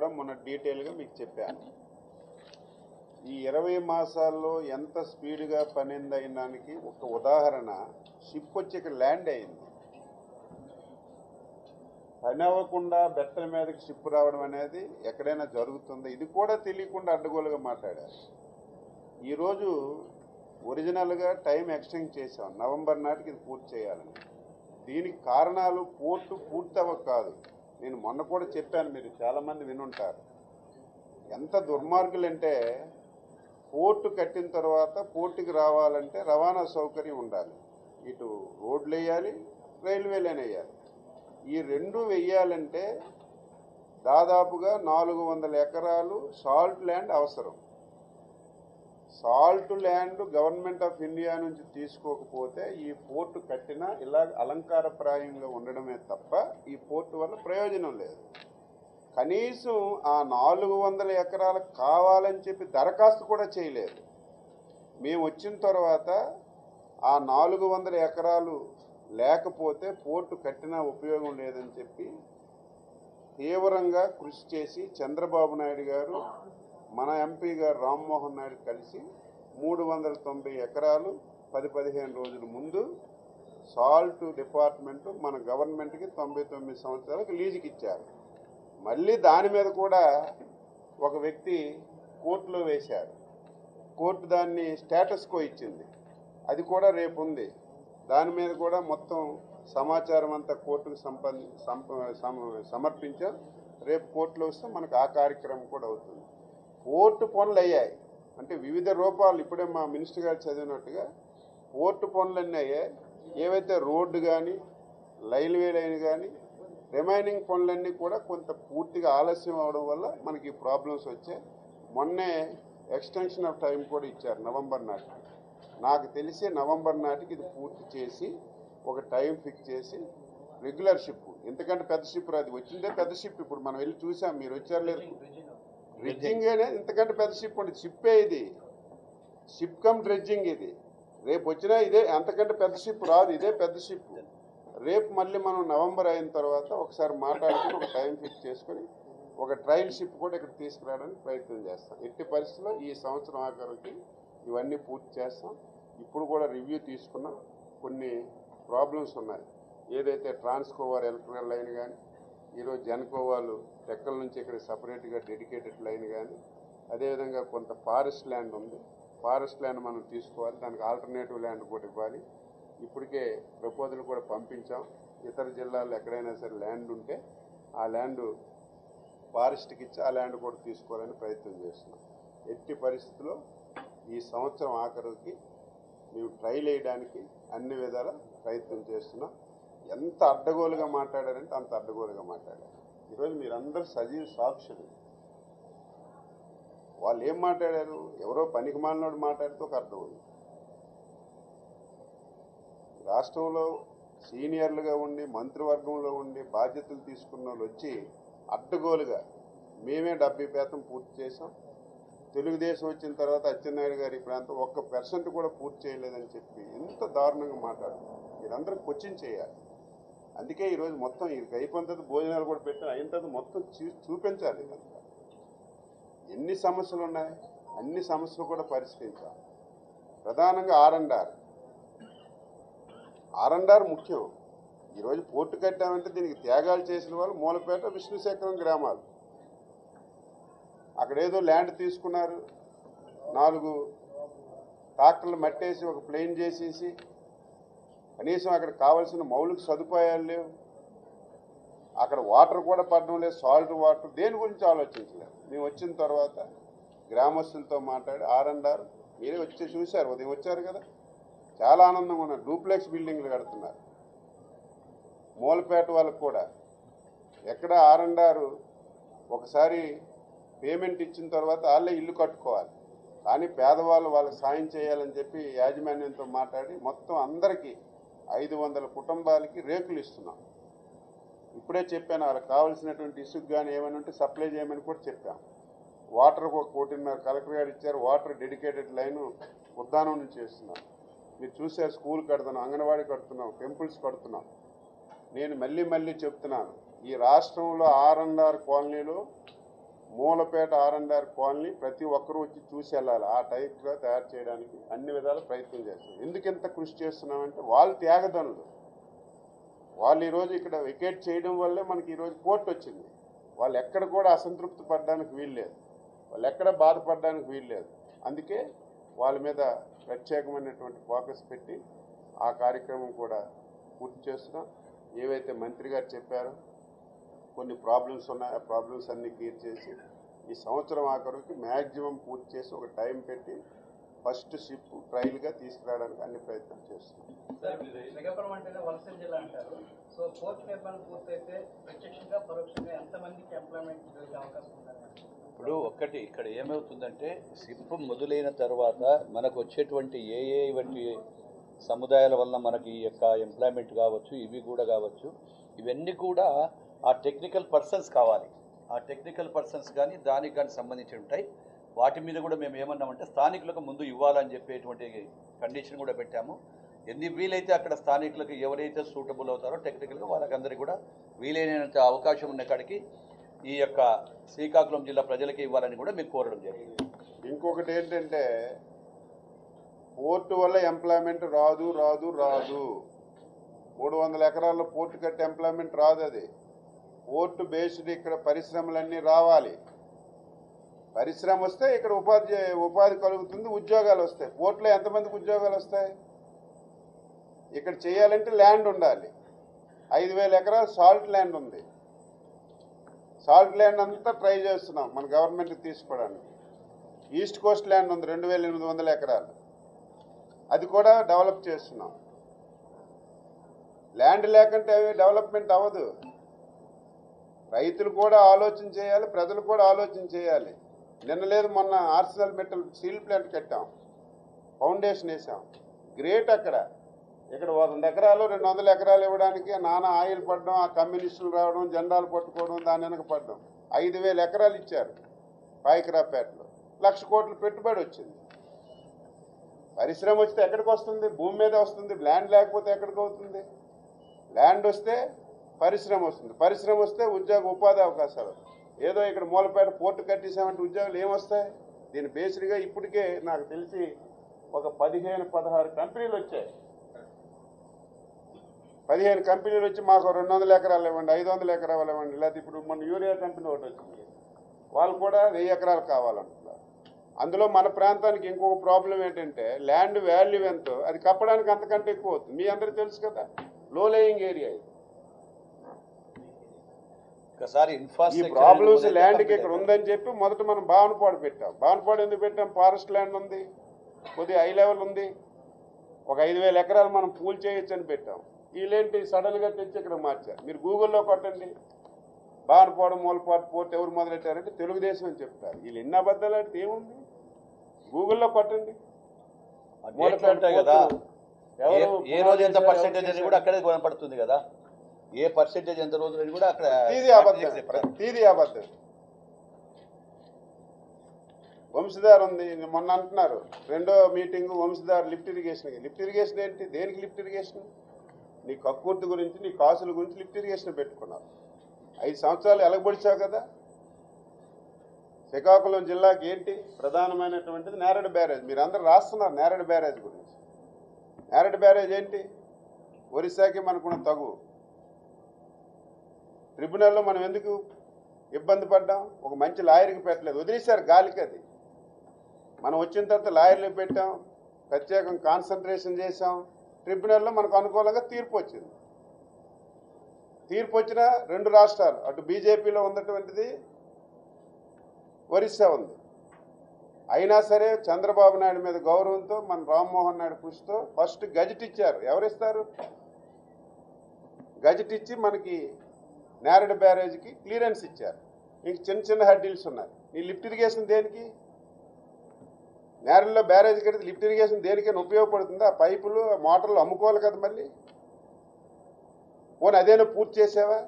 కూడా మొన్న డీటెయిల్గా మీకు చెప్పాను. ఈ 20 మాసాల్లో ఎంత స్పీడ్గా పనింది అయినానికి ఒక ఉదాహరణ, షిప్ వచ్చి ఇక్కడ ల్యాండ్ అయింది. పని అవ్వకుండా బెట్టల మీదకి షిప్ రావడం అనేది ఎక్కడైనా జరుగుతుందో, ఇది కూడా తెలియకుండా అడ్డగోలుగా మాట్లాడారు. ఈరోజు ఒరిజినల్గా టైం ఎక్స్టెండ్ చేశాం, నవంబర్ నాటికి ఇది పూర్తి చేయాలని. దీనికి కారణాలు పోర్టు పూర్తి అవ్వక కాదు. నేను మొన్న కూడా చెప్పాను, మీరు చాలామంది వినుంటారు. ఎంత దుర్మార్గులంటే, పోర్టు కట్టిన తర్వాత పోర్టుకి రావాలంటే రవాణా సౌకర్యం ఉండాలి. ఇటు రోడ్లు వేయాలి, రైల్వేలైన వేయాలి. ఈ రెండు వేయాలంటే దాదాపుగా 400 ఎకరాలు సాల్ట్ ల్యాండ్ అవసరం. Salt land government of India నుంచి తీసుకోకపోతే ఈ పోర్టు కట్టినా ఇలా అలంకారప్రాయంగా ఉండడమే తప్ప ఈ పోర్టు వల్ల ప్రయోజనం లేదు. కనీసం ఆ 400 ఎకరాలు కావాలని చెప్పి దరఖాస్తు కూడా చేయలేదు. మేము వచ్చిన తర్వాత ఆ 400 ఎకరాలు లేకపోతే పోర్టు కట్టినా ఉపయోగం లేదని చెప్పి తీవ్రంగా కృషి చేసి చంద్రబాబు నాయుడు గారు, మన ఎంపీ గారు రామ్మోహన్ నాయుడు కలిసి 390 ఎకరాలు 10-15 రోజుల ముందు సాల్ట్ డిపార్ట్మెంట్ మన గవర్నమెంట్కి 99 సంవత్సరాలకు లీజుకి ఇచ్చారు. మళ్ళీ దాని మీద కూడా ఒక వ్యక్తి కోర్టులో వేశారు. కోర్టు దాన్ని స్టేటస్ కో ఇచ్చింది. అది కూడా రేపు ఉంది. దాని మీద కూడా మొత్తం సమాచారం అంతా కోర్టుకు సమర్పించాం. రేపు కోర్టులో వస్తే మనకు ఆ కార్యక్రమం కూడా అవుతుంది. పోర్టు పనులు అయ్యాయి అంటే వివిధ రూపాలు, ఇప్పుడే మా మినిస్టర్ గారు చదివినట్టుగా పోర్టు పనులన్నీ అయ్యాయి. ఏవైతే రోడ్డు కానీ రైల్వే లైన్ కానీ రిమైనింగ్ పనులన్నీ కూడా కొంత పూర్తిగా ఆలస్యం అవడం వల్ల మనకి ప్రాబ్లమ్స్ వచ్చాయి. మొన్నే ఎక్స్టెన్షన్ ఆఫ్ టైం కూడా ఇచ్చారు నవంబర్ నాటికి. నాకు తెలిసి నవంబర్ నాటికి ఇది పూర్తి చేసి ఒక టైం ఫిక్స్ చేసి రెగ్యులర్ షిప్, ఎందుకంటే పెద్ద షిప్ రాదు, వచ్చిందే పెద్ద షిప్. ఇప్పుడు మనం వెళ్ళి చూసాం, మీరు వచ్చారు లేదు, డ్రెడ్జింగ్ అనేది ఇంతకంటే పెద్ద షిప్ ఉండదు. షిప్పే ఇది, షిప్ కమ్ డ్రెడ్జింగ్ ఇది. రేపు వచ్చినా ఇదే, అంతకంటే పెద్ద షిప్ రాదు, ఇదే పెద్ద షిప్. రేపు మళ్ళీ మనం నవంబర్ అయిన తర్వాత ఒకసారి మాట్లాడుకుని ఒక టైం ఫిక్స్ చేసుకొని ఒక ట్రయల్ షిప్ కూడా ఇక్కడ తీసుకురావడానికి ప్రయత్నం చేస్తాం. ఎట్టి పరిస్థితుల్లో ఈ సంవత్సరం ఆఖరికి ఇవన్నీ పూర్తి చేస్తాం. ఇప్పుడు కూడా రివ్యూ తీసుకున్నాం. కొన్ని ప్రాబ్లమ్స్ ఉన్నాయి. ఏదైతే ట్రాన్స్కోవార్ ఎలక్ట్రికల్ లైన్ కానీ, ఈరోజు జెన్కోవాలు టెక్కల నుంచి ఇక్కడ సపరేట్గా డెడికేటెడ్ లైన్ కానీ, అదేవిధంగా కొంత ఫారెస్ట్ ల్యాండ్ ఉంది. ఫారెస్ట్ ల్యాండ్ మనం తీసుకోవాలి, దానికి ఆల్టర్నేటివ్ ల్యాండ్ కూడా ఇవ్వాలి. ఇప్పటికే ప్రపోజల్ కూడా పంపించాం. ఇతర జిల్లాల్లో ఎక్కడైనా సరే ల్యాండ్ ఉంటే ఆ ల్యాండ్ ఫారెస్ట్కి ఇచ్చి ఆ ల్యాండ్ కూడా తీసుకోవాలని ప్రయత్నం చేస్తున్నాం. ఎట్టి పరిస్థితుల్లో ఈ సంవత్సరం ఆఖరికి మేము ట్రైల్ వేయడానికి అన్ని విధాల ప్రయత్నం చేస్తున్నాం. ఎంత అడ్డగోలుగా మాట్లాడారంటే అంత అడ్డగోలుగా మాట్లాడారు. ఈరోజు మీరందరూ సజీవ సాక్షులు. వాళ్ళు ఏం మాట్లాడారు? ఎవరో పనికి మాలినోడు మాట్లాడితే ఒక అర్థం ఉంది. రాష్ట్రంలో సీనియర్లుగా ఉండి మంత్రివర్గంలో ఉండి బాధ్యతలు తీసుకున్న వాళ్ళు వచ్చి అడ్డగోలుగా మేమే 70% పూర్తి చేసాం, తెలుగుదేశం వచ్చిన తర్వాత అచ్చెన్నాయుడు గారి ప్రాంతం 1% కూడా పూర్తి చేయలేదని చెప్పి ఎంత దారుణంగా మాట్లాడుతున్నారు. మీరందరూ క్వశ్చన్ చేయాలి. అందుకే ఈరోజు మొత్తం ఇది అయిపోయిన తర్వాత భోజనాలు కూడా పెట్టాను. అయిన తర్వాత మొత్తం చూపించాలి. ఎన్ని సమస్యలు ఉన్నాయి, అన్ని సమస్యలు కూడా పరిష్కరించాలి. ప్రధానంగా ఆర్&ఆర్ ముఖ్యం. ఈరోజు పోర్టు కట్టామంటే దీనికి త్యాగాలు చేసిన వాళ్ళు మూలపేట, విష్ణుశేఖరం గ్రామాలు. అక్కడేదో ల్యాండ్ తీసుకున్నారు, 4 ట్రాక్టర్లు మట్టేసి ఒక ప్లేన్ చేసేసి కనీసం అక్కడ కావాల్సిన మౌలిక సదుపాయాలు లేవు. అక్కడ వాటర్ కూడా పడడం లేదు, సాల్ట్ వాటర్. దేని గురించి ఆలోచించలేదు. మేము వచ్చిన తర్వాత గ్రామస్తులతో మాట్లాడి ఆర్&ఆర్ మీరే వచ్చి చూశారు, ఉదయం వచ్చారు కదా, చాలా ఆనందంగా ఉన్నారు. డూప్లెక్స్ బిల్డింగ్లు కడుతున్నారు. మూలపేట వాళ్ళకు కూడా ఎక్కడ ఆర్&ఆర్ ఒకసారి పేమెంట్ ఇచ్చిన తర్వాత వాళ్ళే ఇల్లు కట్టుకోవాలి, కానీ పేదవాళ్ళు వాళ్ళకి సాయం చేయాలని చెప్పి యాజమాన్యంతో మాట్లాడి మొత్తం అందరికీ 500 కుటుంబాలకి రేకులు ఇస్తున్నాం. ఇప్పుడే చెప్పాను, వాళ్ళకి కావాల్సినటువంటి ఇసుకు కానీ ఏమైనా ఉంటే సప్లై చేయమని కూడా చెప్పాం. వాటర్ 1.5 కోటి కలెక్టర్ గారు ఇచ్చారు. వాటర్ డెడికేటెడ్ లైను ఉద్దానం నుంచి చేస్తున్నాం. మీరు చూసారు, స్కూల్ కడుతున్నాం, అంగన్వాడీ కడుతున్నాం, టెంపుల్స్ కడుతున్నాం. నేను మళ్ళీ చెప్తున్నాను, ఈ రాష్ట్రంలో ఆర్&ఆర్ కాలనీలో మూలపేట R&R కాలనీ ప్రతి ఒక్కరూ వచ్చి చూసి వెళ్ళాలి. ఆ టైప్గా తయారు చేయడానికి అన్ని విధాల ప్రయత్నం చేస్తాం. ఎందుకు ఇంత కృషి చేస్తున్నామంటే వాళ్ళు త్యాగదనులు. వాళ్ళు ఈరోజు ఇక్కడ వికెట్ చేయడం వల్లే మనకి ఈరోజు పోర్ట్ వచ్చింది. వాళ్ళు ఎక్కడ కూడా అసంతృప్తి పడడానికి వీల్లేదు, వాళ్ళు ఎక్కడ బాధపడడానికి వీల్లేదు. అందుకే వాళ్ళ మీద ప్రత్యేకమైనటువంటి ఫోకస్ పెట్టి ఆ కార్యక్రమం కూడా పూర్తి చేస్తున్నాం. ఏవైతే మంత్రి గారు చెప్పారో కొన్ని ప్రాబ్లమ్స్ ఉన్నాయి, ఆ ప్రాబ్లమ్స్ అన్నీ క్లియర్ చేసి ఈ సంవత్సరం ఆఖరికి మ్యాక్సిమం పూర్తి చేసి ఒక టైం పెట్టి ఫస్ట్ షిప్ ట్రయల్గా తీసుకురావడానికి అన్ని ప్రయత్నాలు చేస్తున్నాం. శ్రీకాకుళం అంటేనే వలస జిల్లా అంటారు. సో పోర్ట్ నిర్మాణం పూర్తయితే ప్రత్యక్షంగా పరోక్షంగా ఎంతమందికి ఎంప్లాయ్మెంట్ దొరికే అవకాశం ఉందండి? ఇప్పుడు ఒక్కటి ఇక్కడ ఏమవుతుందంటే షిప్ మొదలైన తర్వాత మనకు వచ్చేటువంటి ఏ వంటి సముదాయాల వల్ల మనకి ఈ యొక్క ఎంప్లాయ్మెంట్ కావచ్చు, ఇవి కూడా కావచ్చు, ఇవన్నీ కూడా ఆ టెక్నికల్ పర్సన్స్ కావాలి. ఆ టెక్నికల్ పర్సన్స్ కానీ దానికి కానీ సంబంధించి ఉంటాయి. వాటి మీద కూడా మేము ఏమన్నామంటే స్థానికులకు ముందు ఇవ్వాలని చెప్పేటువంటి కండిషన్ కూడా పెట్టాము. ఎన్ని వీలైతే అక్కడ స్థానికులకు ఎవరైతే సూటబుల్ అవుతారో టెక్నికల్గా వాళ్ళకందరికీ కూడా వీలైనంత అవకాశం ఉన్న కాడికి ఈ యొక్క శ్రీకాకుళం జిల్లా ప్రజలకి ఇవ్వాలని కూడా మీకు కోరడం జరిగింది. ఇంకొకటి ఏంటంటే పోర్టు వల్ల ఎంప్లాయ్మెంట్ రాదు 300 ఎకరాల్లో పోర్టు కట్టి ఎంప్లాయ్మెంట్ రాదు. అది పోర్టు బేస్డ్ ఇక్కడ పరిశ్రమలన్నీ రావాలి. పరిశ్రమ వస్తే ఇక్కడ ఉపాధి కలుగుతుంది, ఉద్యోగాలు వస్తాయి. పోర్టులో ఎంతమందికి ఉద్యోగాలు వస్తాయి? ఇక్కడ చేయాలంటే ల్యాండ్ ఉండాలి. 5000 ఎకరాలు సాల్ట్ ల్యాండ్ ఉంది. సాల్ట్ ల్యాండ్ అంతా ట్రై చేస్తున్నాం మన గవర్నమెంట్కి తీసుకోవడానికి. ఈస్ట్ కోస్ట్ ల్యాండ్ ఉంది 2800 ఎకరాలు, అది కూడా డెవలప్ చేస్తున్నాం. ల్యాండ్ లేకుంటే డెవలప్మెంట్ అవ్వదు. రైతులు కూడా ఆలోచన చేయాలి, ప్రజలు కూడా ఆలోచన చేయాలి. నిన్న లేదు మొన్న ఆర్సెనల్ మెటల్ స్టీల్ ప్లాంట్ కట్టాం, ఫౌండేషన్ వేసాం, గ్రేట్. అక్కడ ఇక్కడ 100 ఎకరాలు 200 ఎకరాలు ఇవ్వడానికి నానా ఆయిల్ పడడం, ఆ కమ్యూనిస్టులు రావడం, జెండాలు పట్టుకోవడం, దాని వెనక పడడం. 5000 ఎకరాలు ఇచ్చారు పాయికరాపేటలో, 1,00,000 కోట్ల పెట్టుబడి వచ్చింది. పరిశ్రమ వస్తే ఎక్కడికి వస్తుంది? భూమి మీద వస్తుంది. ల్యాండ్ లేకపోతే ఎక్కడికి అవుతుంది? ల్యాండ్ వస్తే పరిశ్రమ వస్తుంది, పరిశ్రమ వస్తే ఉపాధి అవకాశాలు. ఏదో ఇక్కడ మూలపేట పోర్టు కట్టేసామంటే ఉద్యోగాలు ఏమొస్తాయి? దీని బేస్డ్గా ఇప్పటికే నాకు తెలిసి ఒక 15-16 కంపెనీలు వచ్చాయి. 15 కంపెనీలు వచ్చి మాకు 200 ఎకరాలు ఇవ్వండి, 500 ఎకరాలు ఇవ్వండి, లేకపోతే ఇప్పుడు మన యూరియా కంపెనీ ఒకటి వచ్చింది, వాళ్ళు కూడా 1000 ఎకరాలు కావాలంటున్నారు. అందులో మన ప్రాంతానికి ఇంకొక ప్రాబ్లం ఏంటంటే ల్యాండ్ వాల్యూ ఎంతో అది కప్పడానికి అంతకంటే ఎక్కువ అవుతుంది. మీ అందరికీ తెలుసు కదా, లో లేయింగ్ ఏరియా ఇది. ఈ ప్రాబ్లమ్స్ ల్యాండ్కి ఇక్కడ ఉందని చెప్పి మొదట మనం భావనపాడు పెట్టాం. భావనపాడు ఎందుకు పెట్టాం? ఫారెస్ట్ ల్యాండ్ ఉంది, కొద్దిగా హై లెవెల్ ఉంది, ఒక 5000 ఎకరాలు మనం పూల్ చేయొచ్చు అని పెట్టాం. వీళ్ళేంటి సడన్గా తెచ్చి ఇక్కడ మార్చారు. మీరు గూగుల్లో కొట్టండి, భావనపాడు మూలపాడు పోర్ట్ ఎవరు మొదలెట్టారంటే తెలుగుదేశం అని చెప్తారు. వీళ్ళు ఎన్ని అబద్ధాలు అంటే ఏముంది? గూగుల్లో కొట్టండి. ఏ రోజు ఎంత పర్సెంటేజ్ అని కూడా అక్కడే కనపడుతుంది కదా, ఏ పర్సెంటేజ్ ఎంత రోజు అని కూడా అక్కడ. ప్రతిదీ అబద్ధం. వంశధార ఉంది, మొన్న అంటున్నారు రెండో meeting Vamsadhara lift irrigation. Lift irrigation ఏంటి? దేనికి లిఫ్ట్ ఇరిగేషన్? నీ కక్కుర్తి గురించి, నీ కాసుల గురించి లిఫ్ట్ ఇరిగేషన్ పెట్టుకున్నారు. 5 సంవత్సరాలు ఎలగబడిచావు కదా. శ్రీకాకుళం జిల్లాకి ఏంటి ప్రధానమైనటువంటిది? నేరేడు బ్యారేజ్. మీరు అందరూ రాస్తున్నారు నేరేడు బ్యారేజ్ గురించి. నేరేడు బ్యారేజ్ ఏంటి? ఒరిస్సాకి మనకున్న తగు. ట్రిబ్యునల్లో మనం ఎందుకు ఇబ్బంది పడ్డాం? ఒక మంచి లాయర్కి పెట్టలేదు, వదిలేశారు గాలికి. అది మనం వచ్చిన తర్వాత లాయర్లు పెట్టాం, ప్రత్యేకం కాన్సన్ట్రేషన్ చేసాం. ట్రిబ్యునల్లో మనకు అనుకూలంగా తీర్పు వచ్చింది. తీర్పు వచ్చిన 2 రాష్ట్రాలు, అటు బీజేపీలో ఉన్నటువంటిది ఒరిస్సా ఉంది. అయినా సరే చంద్రబాబు నాయుడు మీద గౌరవంతో మన రామ్మోహన్ నాయుడు కృషితో ఫస్ట్ గజెట్ ఇచ్చారు. ఎవరిస్తారు? గజెట్ ఇచ్చి మనకి నేరేడు బ్యారేజ్కి క్లియరెన్స్ ఇచ్చారు. ఇంక చిన్న హడ్డీల్స్ ఉన్నాయి. ఈ లిఫ్ట్ ఇరిగేషన్ దేనికి? నేరేడులో బ్యారేజ్ కడితే లిఫ్ట్ ఇరిగేషన్ దేనికైనా ఉపయోగపడుతుందా? ఆ పైపులు మోటార్లు అమ్ముకోవాలి కదా మళ్ళీ. పోనీ అదేనా పూర్తి చేసావా?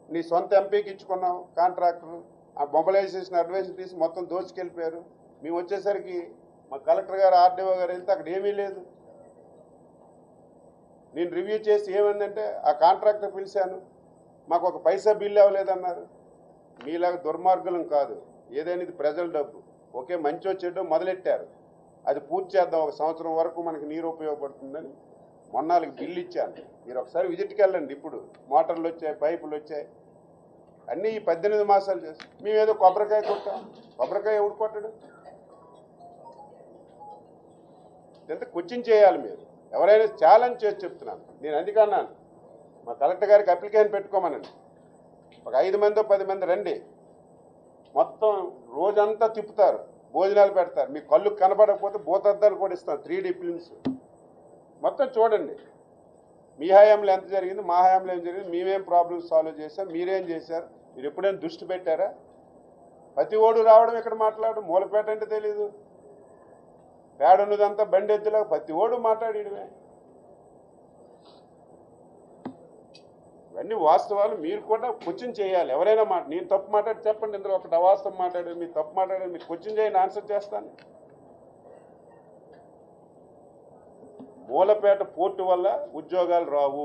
నీ సొంత ఎంపీకి ఇచ్చుకున్నావు కాంట్రాక్టర్, ఆ మొబిలైజేషన్ అడ్వైస్ తీసి మొత్తం దోచుకెళ్ళిపోయారు. మేము వచ్చేసరికి మా కలెక్టర్ గారు ఆర్డీఓ గారు వెళ్తే అక్కడ ఏమీ లేదు. నేను రివ్యూ చేసి ఏమైందంటే ఆ కాంట్రాక్టర్ పిలిచాను, మాకు ఒక పైసా బిల్లు అవ్వలేదన్నారు. మీలాగా దుర్మార్గులం కాదు. ఏదైనా ఇది ప్రజల డబ్బు. ఓకే, మంచో చెడ్డో మొదలెట్టారు, అది పూర్తి చేద్దాం, 1 సంవత్సరం వరకు మనకి నీరు ఉపయోగపడుతుందని మొన్నాళ్ళకి బిల్లు ఇచ్చాను. మీరు ఒకసారి విజిట్కి వెళ్ళండి. ఇప్పుడు మోటార్లు వచ్చాయి, పైపులు వచ్చాయి, అన్నీ ఈ 18 మాసాలు చేస్తాం. మేమేదో కొబ్బరికాయ కొట్టాం. కొబ్బరికాయ ఎవడు కొట్టడు? ఎంత క్వశ్చన్ చేయాలి మీరు. ఎవరైనా ఛాలెంజ్ చేసి చెప్తున్నాను నేను. అందుకన్నాను మా కలెక్టర్ గారికి అప్లికేషన్ పెట్టుకోమనండి. ఒక 5 మందో 10 మంది రండి, మొత్తం రోజంతా తిప్పుతారు, భోజనాలు పెడతారు. మీ కళ్ళు కనబడకపోతే భూతద్దాలు కూడా ఇస్తాం, 3D ఫిల్మ్స్ మొత్తం చూడండి. మీ హయాంలో ఎంత జరిగింది, మా హయాంలో ఏం జరిగింది, మేమేం ప్రాబ్లమ్స్ సాల్వ్ చేశాం, మీరేం చేశారు, మీరు ఎప్పుడైనా దృష్టి పెట్టారా? ప్రతి ఓడు రావడం ఇక్కడ మాట్లాడడం, మూలపేట అంటే తెలీదు, పేడ ఉన్నదంతా బండెద్దులా ప్రతి ఓడు మాట్లాడేయడమే. ఇవన్నీ వాస్తవాలు. మీరు కూడా క్వశ్చన్ చేయాలి. ఎవరైనా నేను తప్పు మాట్లాడి చెప్పండి, ఇందులో ఒకటి అవాస్తవం మాట్లాడారు, మీరు తప్పు మాట్లాడారు, మీరు క్వశ్చన్ చేయండి, ఆన్సర్ చేస్తాను. మూలపేట పోర్టు వల్ల ఉద్యోగాలు రావు,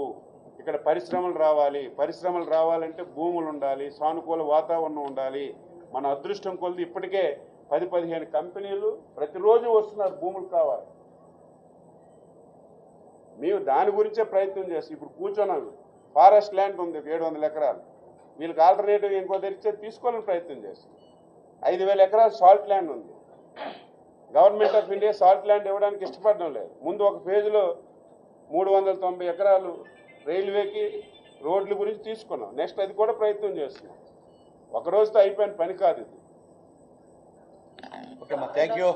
ఇక్కడ పరిశ్రమలు రావాలి. పరిశ్రమలు రావాలంటే భూములు ఉండాలి, సానుకూల వాతావరణం ఉండాలి. మన అదృష్టం కొలది ఇప్పటికే 10-15 కంపెనీలు ప్రతిరోజు వస్తున్నారు, భూములు కావాలి. మేము దాని గురించే ప్రయత్నం చేస్తాం. ఇప్పుడు కూర్చున్నాం, ఫారెస్ట్ ల్యాండ్ ఉంది 700 ఎకరాలు, వీళ్ళకి ఆల్టర్నేటివ్ ఇంకో తెరిచే తీసుకోవాలని ప్రయత్నం చేస్తాం. 5000 ఎకరాలు సాల్ట్ ల్యాండ్ ఉంది. Government of India salt land ఇవ్వడానికి ఇష్టపడడం లేదు. ముందు ఒక ఫేజ్లో 390 ఎకరాలు రైల్వేకి రోడ్ల గురించి తీసుకున్నాం. నెక్స్ట్ అది కూడా ప్రయత్నం చేస్తున్నాం. ఒక రోజుతో అయిపోయిన పని కాదు ఇది. ఓకే అమ్మా, థ్యాంక్ యూ.